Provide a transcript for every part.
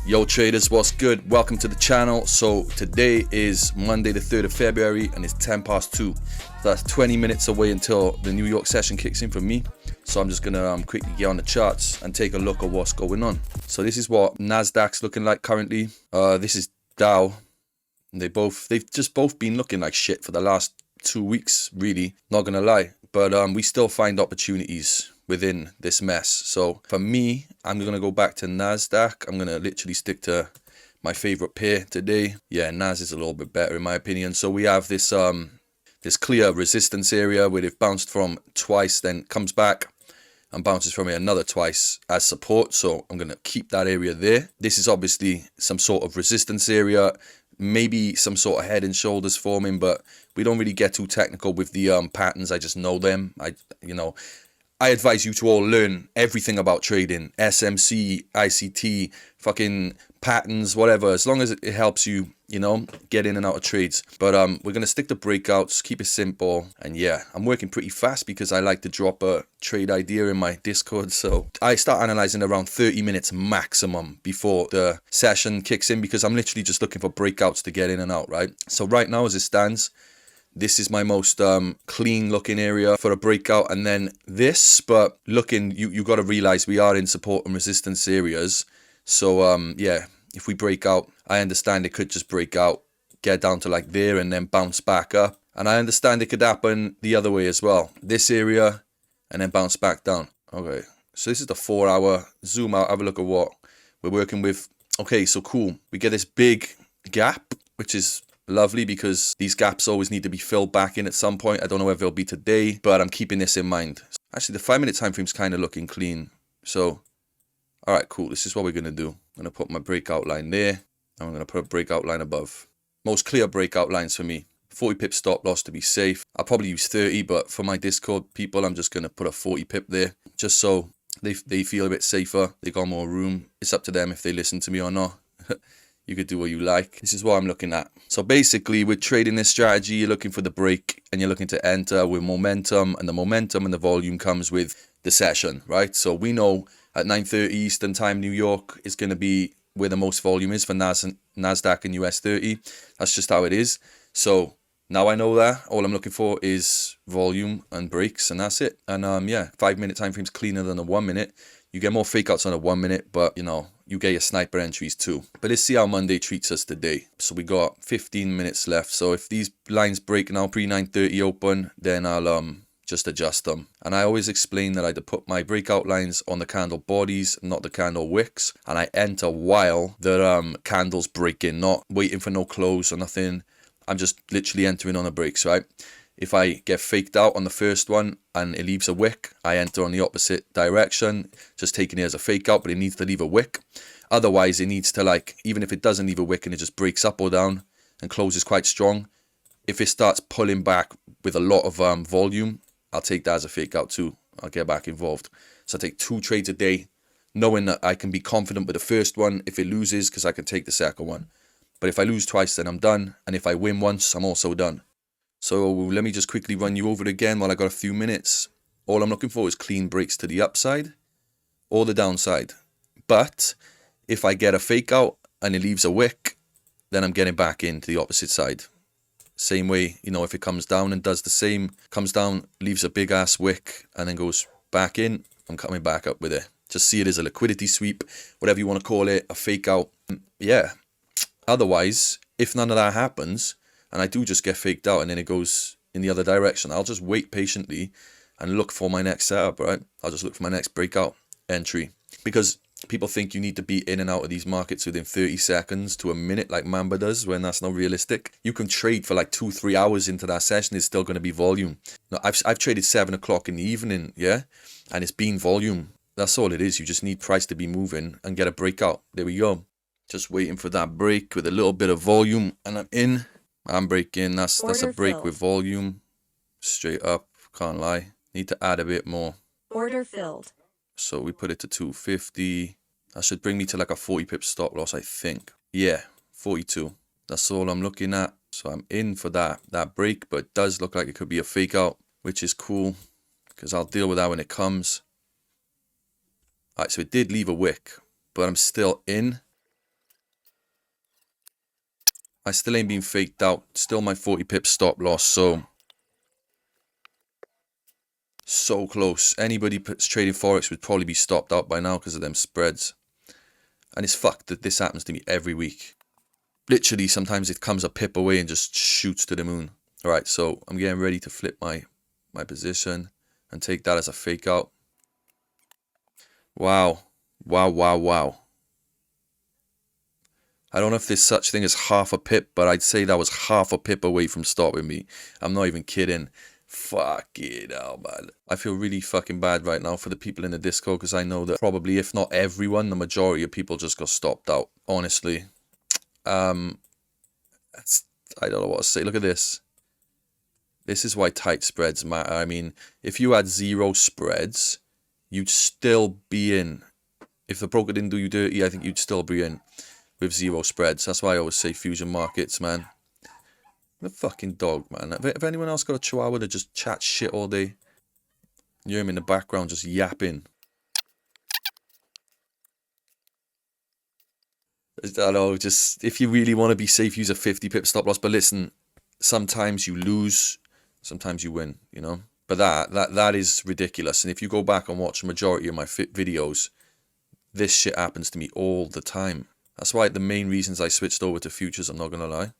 Yo traders, what's good? Welcome to the channel. So today is Monday the 3rd of February and it's 10 past 2. So that's 20 minutes away until the New York session kicks in for me. So I'm just gonna quickly get on the charts and take a look at what's going on. So this is what Nasdaq's looking like currently. This is Dow. And they've just both been looking like shit for the last 2 weeks, really, not gonna lie. But we still find opportunities within this mess. So for me, I'm gonna go back to Nasdaq. I'm gonna literally stick to my favorite pair today. Yeah, Nas is a little bit better in my opinion. So we have this this clear resistance area where they've bounced from twice, then comes back and bounces from it another twice as support. So I'm gonna keep that area there. This is obviously some sort of resistance area, maybe some sort of head and shoulders forming, but we don't really get too technical with the patterns. I just know them. I advise you to all learn everything about trading, SMC, ICT, fucking patterns, whatever, as long as it helps you, get in and out of trades. But we're going to stick to breakouts, keep it simple. And yeah, I'm working pretty fast because I like to drop a trade idea in my Discord. So I start analyzing around 30 minutes maximum before the session kicks in because I'm literally just looking for breakouts to get in and out, right? So right now as it stands, this is my most clean looking area for a breakout, and then this, but looking, you got to realize we are in support and resistance areas. So yeah, if we break out, I understand it could just break out, get down to like there and then bounce back up. And I understand it could happen the other way as well. This area and then bounce back down. Okay, so this is the 4 hour. Zoom out, have a look at what we're working with. Okay, so cool. We get this big gap, which is lovely because these gaps always need to be filled back in at some point. I don't know whether it'll be today, but I'm keeping this in mind. Actually, the 5-minute time frame is kind of looking clean. So, all right, cool. This is what we're going to do. I'm going to put my breakout line there. And I'm going to put a breakout line above. Most clear breakout lines for me. 40 pip stop loss to be safe. I'll probably use 30, but for my Discord people, I'm just going to put a 40 pip there. Just so they feel a bit safer. They got more room. It's up to them if they listen to me or not. You could do what you like. This is what I'm looking at. So basically, with trading this strategy, you're looking for the break and you're looking to enter with momentum, and the momentum and the volume comes with the session, right? So we know at 9:30 Eastern time, New York is going to be where the most volume is for Nasdaq and US 30. That's just how it is. So now I know that. All I'm looking for is volume and breaks, and that's it. And yeah, 5-minute time frame's cleaner than a 1 minute. You get more fake outs on a 1 minute, but you get your sniper entries too. But let's see how Monday treats us today. So we got 15 minutes left. So if these lines break now pre 9:30 open, then I'll just adjust them. And I always explain that I had to put my breakout lines on the candle bodies, not the candle wicks. And I enter while the candles break in, not waiting for no close or nothing. I'm just literally entering on the breaks, right? If I get faked out on the first one and it leaves a wick, I enter on the opposite direction, just taking it as a fake out, but it needs to leave a wick. Otherwise, it needs to, even if it doesn't leave a wick and it just breaks up or down and closes quite strong, if it starts pulling back with a lot of volume, I'll take that as a fake out too. I'll get back involved. So I take 2 trades a day, knowing that I can be confident with the first one if it loses, because I can take the second one. But if I lose twice, then I'm done. And if I win once, I'm also done. So let me just quickly run you over it again while I got a few minutes. All I'm looking for is clean breaks to the upside or the downside. But if I get a fake out and it leaves a wick, then I'm getting back into the opposite side. Same way, if it comes down and does the same, comes down, leaves a big ass wick and then goes back in, I'm coming back up with it. Just see it as a liquidity sweep, whatever you want to call it, a fake out. Yeah. Otherwise, if none of that happens, and I do just get faked out and then it goes in the other direction, I'll just wait patiently and look for my next setup, right? I'll just look for my next breakout entry. Because people think you need to be in and out of these markets within 30 seconds to a minute like Mamba does, when that's not realistic. You can trade for like 2-3 hours into that session, it's still going to be volume. Now, I've traded 7 o'clock in the evening, yeah? And it's been volume. That's all it is. You just need price to be moving and get a breakout. There we go. Just waiting for that break with a little bit of volume and I'm in. I'm breaking. That's a break filled with volume. Straight up. Can't lie. Need to add a bit more. Order filled. So we put it to 250. That should bring me to like a 40 pip stop loss, I think. Yeah, 42. That's all I'm looking at. So I'm in for that break, but it does look like it could be a fake out, which is cool because I'll deal with that when it comes. Alright, so it did leave a wick, but I'm still in. I still ain't been faked out. Still my 40 pip stop loss. So close. Anybody that's trading Forex would probably be stopped out by now because of them spreads. And it's fucked that this happens to me every week. Literally, sometimes it comes a pip away and just shoots to the moon. Alright, so I'm getting ready to flip my position and take that as a fake out. Wow. Wow. I don't know if there's such thing as half a pip, but I'd say that was half a pip away from stopping me. I'm not even kidding. Fuck it hell, man. I feel really fucking bad right now for the people in the Discord, because I know that probably, if not everyone, the majority of people just got stopped out. Honestly. I don't know what to say. Look at this. This is why tight spreads matter. I mean, if you had 0 spreads, you'd still be in. If the broker didn't do you dirty, I think you'd still be in with 0 spreads. That's why I always say fusion markets, man. The fucking dog, man. Have anyone else got a chihuahua that just chats shit all day? You hear him in the background just yapping. I don't know, just if you really want to be safe, use a 50 pip stop loss. But listen, sometimes you lose, sometimes you win, you know. But that is ridiculous. And if you go back and watch the majority of my videos, this shit happens to me all the time. That's why the main reasons I switched over to futures, I'm not gonna lie.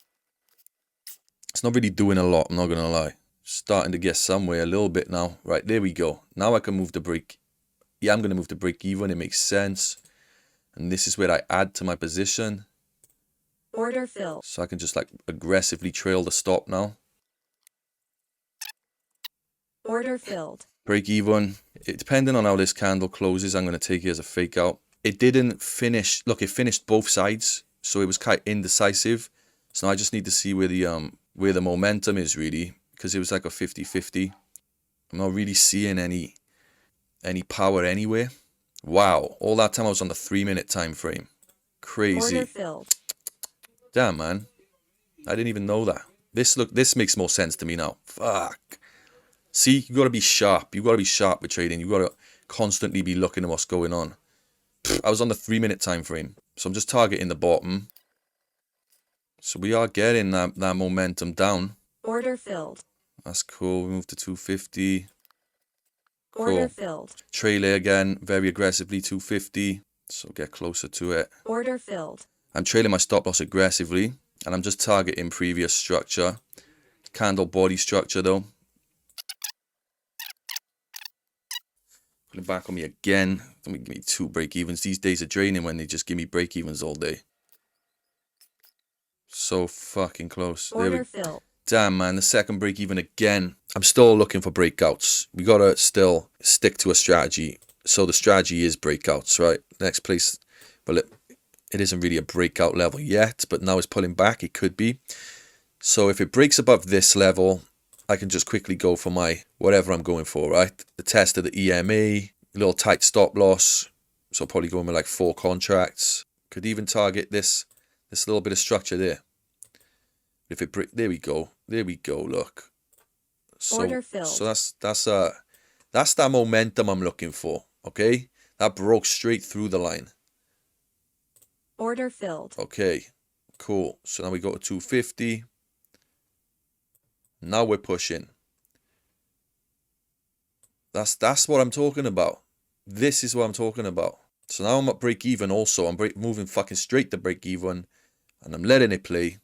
It's not really doing a lot, I'm not gonna lie. Starting to get somewhere a little bit now. Right, there we go. Now I can move the break. Yeah, I'm gonna move the break even. It makes sense. And this is where I add to my position. Order filled. So I can just like aggressively trail the stop now. Order filled. Break even. Depending on how this candle closes, I'm going to take it as a fake out. It didn't finish. Look, it finished both sides, so it was kind of indecisive. So now I just need to see where the momentum is really, because it was like a 50-50. I'm not really seeing any power anywhere. Wow, all that time I was on the 3-minute time frame. Crazy. Order filled. Damn, man. I didn't even know that. This makes more sense to me now. Fuck. See, you got to be sharp. You got to be sharp with trading. You got to constantly be looking at what's going on. I was on the 3-minute time frame, so I'm just targeting the bottom. So we are getting that momentum down. Order filled. That's cool. We moved to 250. Cool. Order filled. Trailer again, very aggressively 250. So get closer to it. Order filled. I'm trailing my stop loss aggressively, and I'm just targeting previous structure. Candle body structure though. Pulling back on me again. Don't give me 2 break evens. These days are draining when they just give me break evens all day. So fucking close. Order filled. Damn, man, the second break even again. I'm still looking for breakouts. We gotta still stick to a strategy. So the strategy is breakouts, right? Next place, well, it isn't really a breakout level yet, but now it's pulling back. It could be. So if it breaks above this level, I can just quickly go for my whatever I'm going for, right? The test of the EMA, a little tight stop loss. So probably going with like 4 contracts. Could even target this little bit of structure there. If it there we go, look. So, Order filled. So that's that momentum I'm looking for. Okay, that broke straight through the line. Order filled. Okay, cool. So now we go to 250. Now we're pushing. That's what I'm talking about. This is what I'm talking about. So now I'm at break even. Also, I'm moving fucking straight to break even, and I'm letting it play.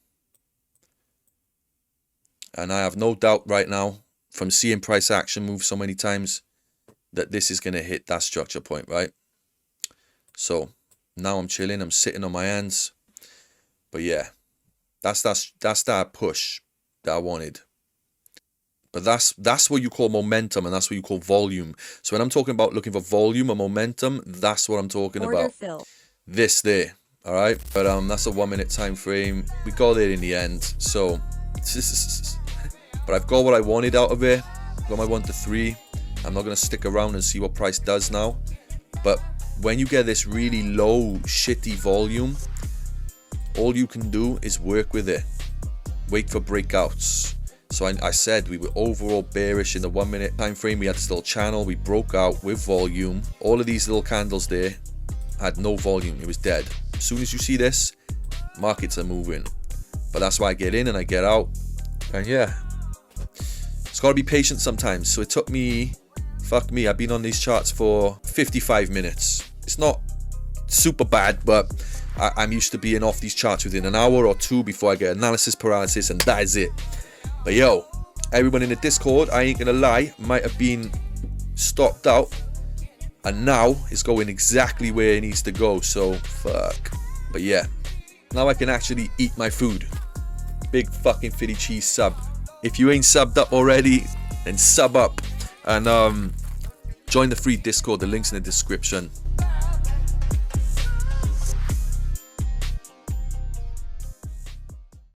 And I have no doubt right now, from seeing price action move so many times, that this is going to hit that structure point, right? So now I'm chilling. I'm sitting on my hands. But yeah, that's that push that I wanted. But that's what you call momentum, and that's what you call volume. So when I'm talking about looking for volume or momentum, that's what I'm talking about. Filled. This there, all right? But that's a 1-minute time frame. We got there in the end. So, but I've got what I wanted out of it. Got my 1 to 3. I'm not gonna stick around and see what price does now. But when you get this really low, shitty volume, all you can do is work with it. Wait for breakouts. So I said we were overall bearish in the 1-minute time frame. We had still channel. We broke out with volume. All of these little candles there had no volume. It was dead. As soon as you see this, markets are moving. But that's why I get in and I get out. And yeah, it's got to be patient sometimes. So it took me, fuck me, I've been on these charts for 55 minutes. It's not super bad, but I'm used to being off these charts within an hour or two before I get analysis paralysis, and that is it. But yo, everyone in the Discord, I ain't gonna lie, might have been stopped out, and now it's going exactly where it needs to go. So fuck. But yeah, now I can actually eat my food. Big fucking Philly cheese sub. If you ain't subbed up already, then sub up and join the free Discord. The link's in the description.